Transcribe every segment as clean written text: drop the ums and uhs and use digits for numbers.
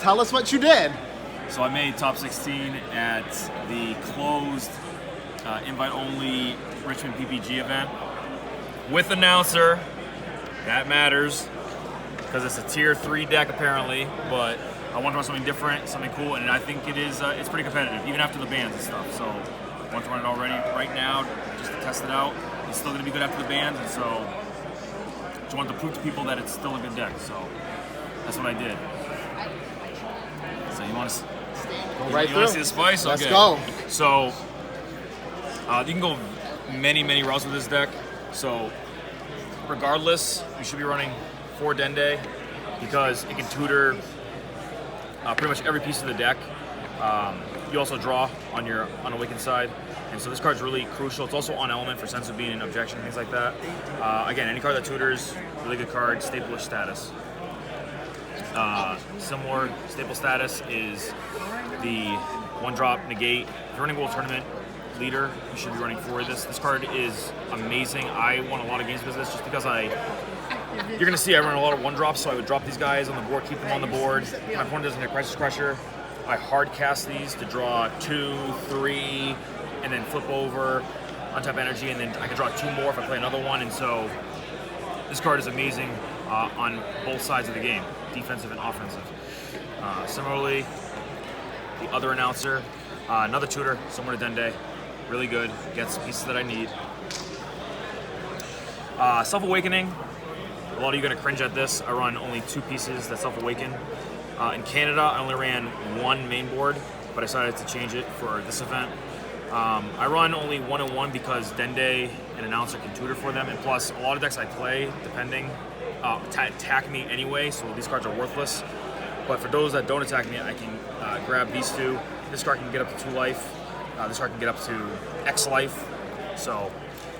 Tell us what you did. So I made top 16 at the closed, invite-only Richmond PPG event with announcer. That matters because it's a tier 3 deck apparently, but I want to run something different, something cool, and I think it is. It's pretty competitive, even after the bans and stuff. So I want to run it already right now just to test it out. It's still going to be good after the bans, and so just wanted to prove to people that it's still a good deck. So that's what I did. So you want to? Go right you through. Want to see the spice? Let's okay. go. So you can go many routes with this deck. So regardless, you should be running 4 Dende because it can tutor pretty much every piece of the deck. You also draw on your unawakened side, and so this card's really crucial. It's also on element for sense of being an objection, things like that. Again, any card that tutors, really good card. Staple status. Similar staple status is the 1-drop negate. If you're running World Tournament Leader, you should be running 4 of this. This card is amazing. I won a lot of games with this just because you're gonna see I run a lot of 1-drops, so I would drop these guys on the board, keep them on the board. My opponent doesn't get Crisis Crusher. I hard cast these to draw 2, 3, and then flip over, untap energy, and then I can draw 2 more if I play another one. And so this card is amazing on both sides of the game, defensive and offensive. Similarly, the other announcer, another tutor, similar to Dende, really good, gets pieces that I need. Self-Awakening, a lot of you are going to cringe at this. I run only 2 pieces that self-awaken. In Canada, I only ran 1 main board, but I decided to change it for this event. I run only 1 and 1 because Dende and Announcer can tutor for them, and plus a lot of decks I play, depending, attack me anyway, so these cards are worthless. But for those that don't attack me, I can grab these 2. This card can get up to 2 life. This card can get up to X life. So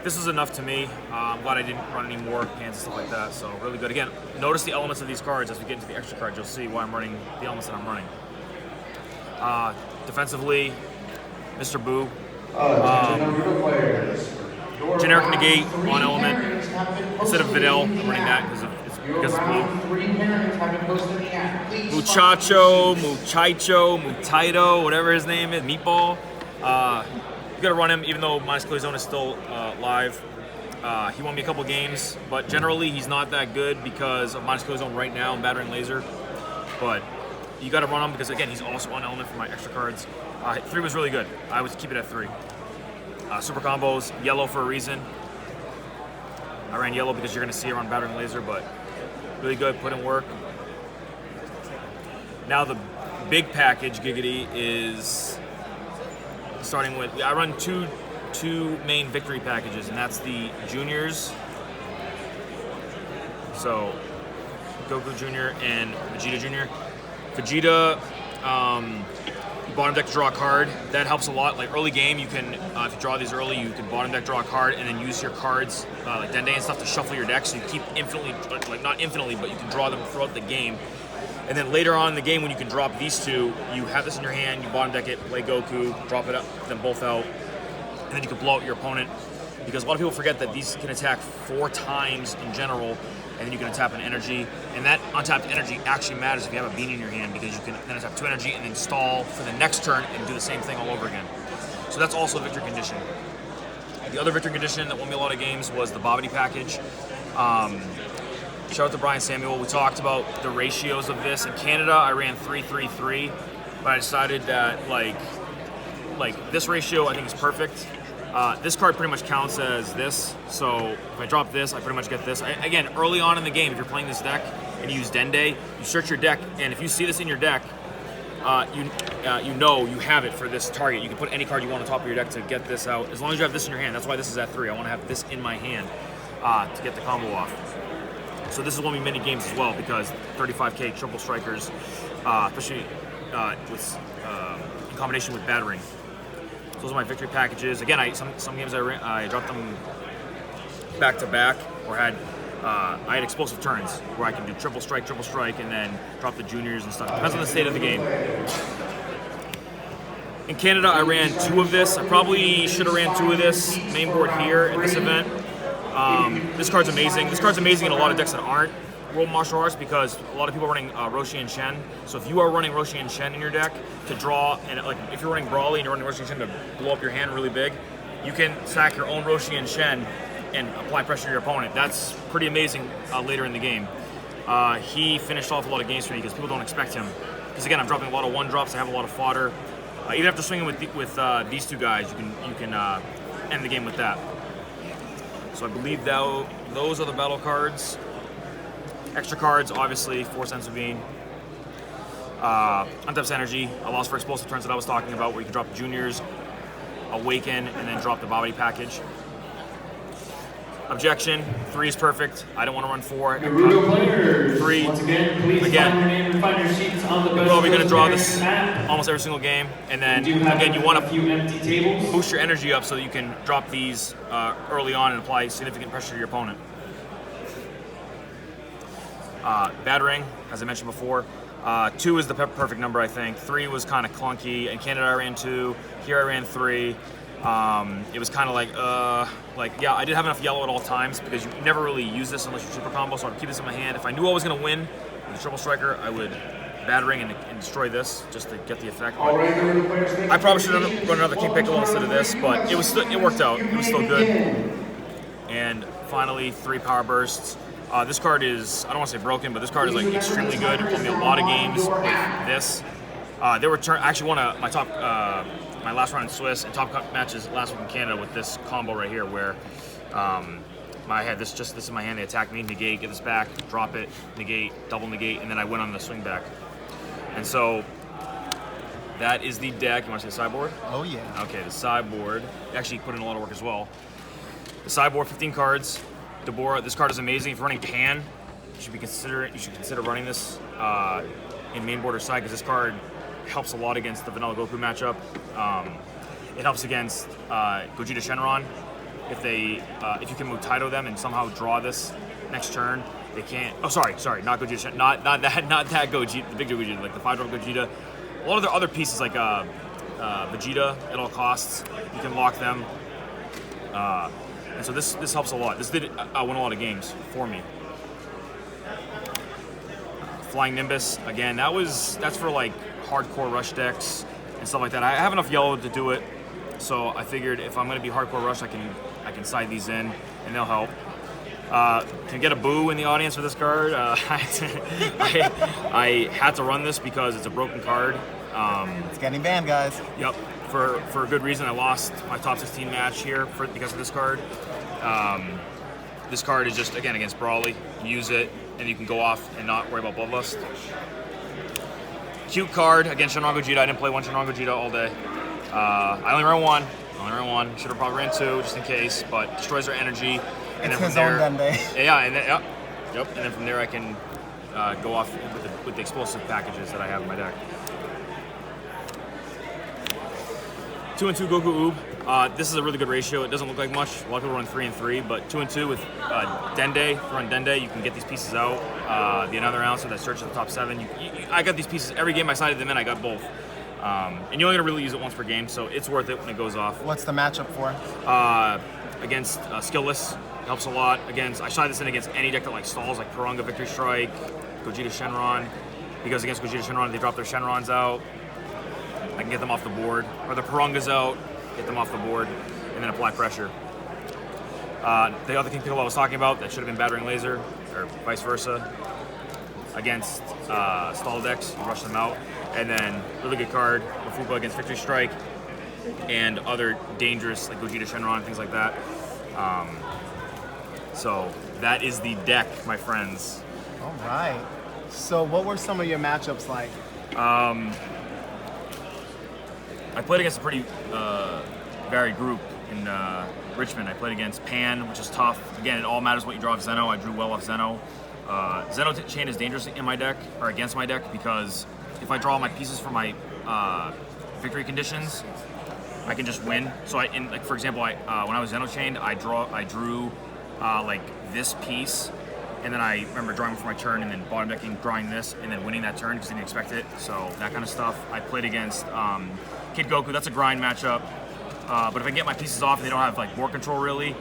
this was enough to me. I'm glad I didn't run any more hands and stuff like that. So really good. Again, notice the elements of these cards as we get into the extra cards. You'll see why I'm running the elements that I'm running. Defensively, Mr. Boo. Generic negate on element. Instead of Videl, I'm running that because it's blue. Muchacho, Mutaito, whatever his name is, Meatball. You gotta run him, even though Minus Clear Zone is still live. He won me a couple games, but generally he's not that good because of Minus Clear Zone right now and Battering Laser. But you gotta run him because again, he's also on element for my extra cards. 3 was really good. I would keep it at 3. Super combos, yellow for a reason. I ran yellow because you're gonna see it on Battering Laser, but really good, put in work. Now the big package, Giggity, is starting with, I run two main victory packages, and that's the juniors. So Goku Jr. and Vegeta Jr. Vegeta, bottom deck to draw a card. That helps a lot. Like early game, you can, if you draw these early, you can bottom deck draw a card and then use your cards, like Dende and stuff, to shuffle your deck so you keep infinitely, like not infinitely, but you can draw them throughout the game. And then later on in the game, when you can drop these 2, you have this in your hand, you bottom deck it, play Goku, drop it up, them both out, and then you can blow out your opponent. Because a lot of people forget that these can attack 4 times in general, and then you can untap an energy. And that untapped energy actually matters if you have a bean in your hand, because you can then untap 2 energy and then stall for the next turn and do the same thing all over again. So that's also a victory condition. The other victory condition that won me a lot of games was the Bobbity package. Shout out to Brian Samuel. We talked about the ratios of this. In Canada, I ran 3-3-3, but I decided that like this ratio I think is perfect. This card pretty much counts as this, so if I drop this, I pretty much get this. Again, early on in the game, if you're playing this deck and you use Dende, you search your deck, and if you see this in your deck, you know you have it for this target. You can put any card you want on top of your deck to get this out, as long as you have this in your hand. That's why this is at 3. I want to have this in my hand to get the combo off. So this is one of many games as well, because 35k triple strikers, especially with in combination with battering. So those are my victory packages. Again, some games I dropped them back to back, or I had explosive turns where I can do triple strike, and then drop the juniors and stuff. Depends on the state of the game. In Canada, I ran 2 of this. I probably should have ran 2 of this main board here at this event. This card's amazing. This card's amazing in a lot of decks that aren't. World Martial Arts because a lot of people are running Roshi and Shen. So if you are running Roshi and Shen in your deck to draw, and like if you're running Brawly and you're running Roshi and Shen to blow up your hand really big, you can sack your own Roshi and Shen and apply pressure to your opponent. That's pretty amazing later in the game. He finished off a lot of games for me because people don't expect him. Because again, I'm dropping a lot of 1-drops. I have a lot of fodder. Even after swinging with these two guys, you can end the game with that. So I believe those are the battle cards. Extra cards, obviously, 4 Sense of Being. Untaps Energy, a loss for explosive turns that I was talking about, where you can drop Juniors, Awaken, and then drop the Bobby package. Objection, 3 is perfect. I don't want to run 4. Naruto players, 3. Once again, please find your name and find your sheets on the Well, we're going to draw this almost every single game. And then, again, you want a few empty tables. boost your energy up so that you can drop these early on and apply significant pressure to your opponent. Battering, as I mentioned before. 2 is the perfect number, I think. 3 was kind of clunky. In Canada, I ran 2. Here, I ran 3. It was kind of like, yeah, I did have enough yellow at all times because you never really use this unless you're super combo, so I'd keep this in my hand. If I knew I was going to win with the Triple Striker, I would Battering and destroy this just to get the effect. But I probably should have run another King Piccolo instead of this, but it worked out. It was still good. And finally, 3 Power Bursts. This card is, I don't want to say broken, but this card is like extremely good. It played me a lot of games with this. There were actually one of my top, my last round in Swiss and top matches last week in Canada with this combo right here, where I had this in my hand. They attack me, negate, get this back, drop it, negate, double negate, and then I went on the swing back. And so that is the deck. You want to see the sideboard? Oh yeah. Okay, the sideboard. Actually put in a lot of work as well. The sideboard, 15 cards. Deborah, this card is amazing. If you're running Pan, you should consider running this in main board or side, because this card helps a lot against the Vanilla Goku matchup. It helps against Gogeta Shenron. If you can move Taito them and somehow draw this next turn, they can't. Oh, sorry, not Gogeta, not that Gogeta, the big Gogeta, like the 5-drop Gogeta. A lot of their other pieces, like Vegeta at all costs, you can lock them. And so this helps a lot. This did win a lot of games for me. Flying Nimbus, again, that's for like hardcore rush decks and stuff like that. I have enough yellow to do it, so I figured if I'm going to be hardcore rush, I can side these in and they'll help. Can get a boo in the audience for this card. I had to run this because it's a broken card. It's getting banned, guys. Yep, for a good reason. I lost my top 16 match here because of this card. This card is just, again, against Brawly. You use it, and you can go off and not worry about Bloodlust. Cute card against Shenron Gogeta. I didn't play one Shenron Gogeta all day. I only ran one. Should have probably ran 2 just in case, but destroys their energy. And it's then his from own there, Dende. Yeah, and then, yep. And then from there I can go off with the explosive packages that I have in my deck. 2 and 2 Goku Oob. This is a really good ratio. It doesn't look like much. A lot of people run 3 and 3, but 2 and 2 with Dende. If you run Dende, you can get these pieces out. The another announcer that searches the top 7. I got these pieces every game I sided them in. I got both. And you're only gonna really use it once per game, so it's worth it when it goes off. What's the matchup for? Against Skillless, helps a lot. I shot this in against any deck that like stalls, like Purunga Victory Strike, Gogeta Shenron, because against Gogeta Shenron they drop their Shenrons out. I can get them off the board, or the Purungas out, get them off the board, and then apply pressure. The other King Piccolo I was talking about, that should have been Battering Laser, or vice versa. Against stall decks, you rush them out. And then, really good card, Mafuba against Victory Strike, and other dangerous, like Gogeta Shenron, things like that. So, that is the deck, my friends. All right. So, what were some of your matchups like? I played against a pretty varied group in Richmond. I played against Pan, which is tough. Again, it all matters what you draw off Zeno. I drew well off Zeno. Zeno Chain is dangerous in my deck, or against my deck, because if I draw my pieces for my victory conditions, I can just win. So, for example, when I was Zeno Chained, I drew like this piece, and then I remember drawing for my turn, and then bottom decking, drawing this, and then winning that turn because I didn't expect it. So that kind of stuff. I played against Kid Goku. That's a grind matchup. But if I can get my pieces off and they don't have like board control really,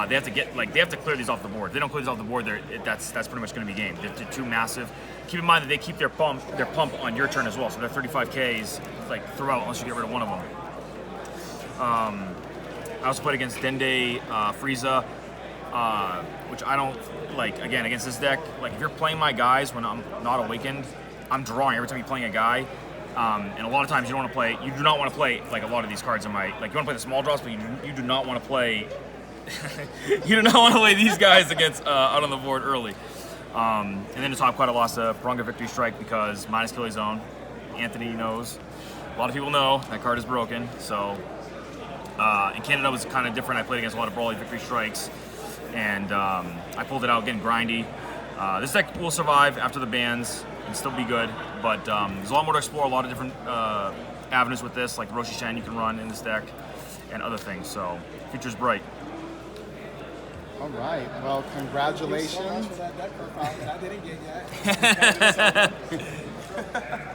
They have to clear these off the board. If they don't clear these off the board, that's pretty much going to be game. They're too massive. Keep in mind that they keep their pump on your turn as well. So their 35Ks like throughout unless you get rid of one of them. I also played against Dende Frieza, which I don't like. Again, against this deck, like if you're playing my guys when I'm not awakened, I'm drawing every time you're playing a guy. And a lot of times you do not want to play like a lot of these cards in my, like you want to play the small draws, but you do not want to play, you do not want to play these guys against out on the board early. And then the top card I lost a Purunga Victory Strike because minus Killing Zone. Anthony knows. A lot of people know that card is broken. So in Canada was kind of different. I played against a lot of Brawly Victory Strikes, and I pulled it out getting grindy. This deck will survive after the bans and still be good, but there's a lot more to explore, a lot of different avenues with this, like Roshi Shan you can run in this deck, and other things, so future's bright. All right. Well, congratulations. So much for that deck profile that I didn't get yet.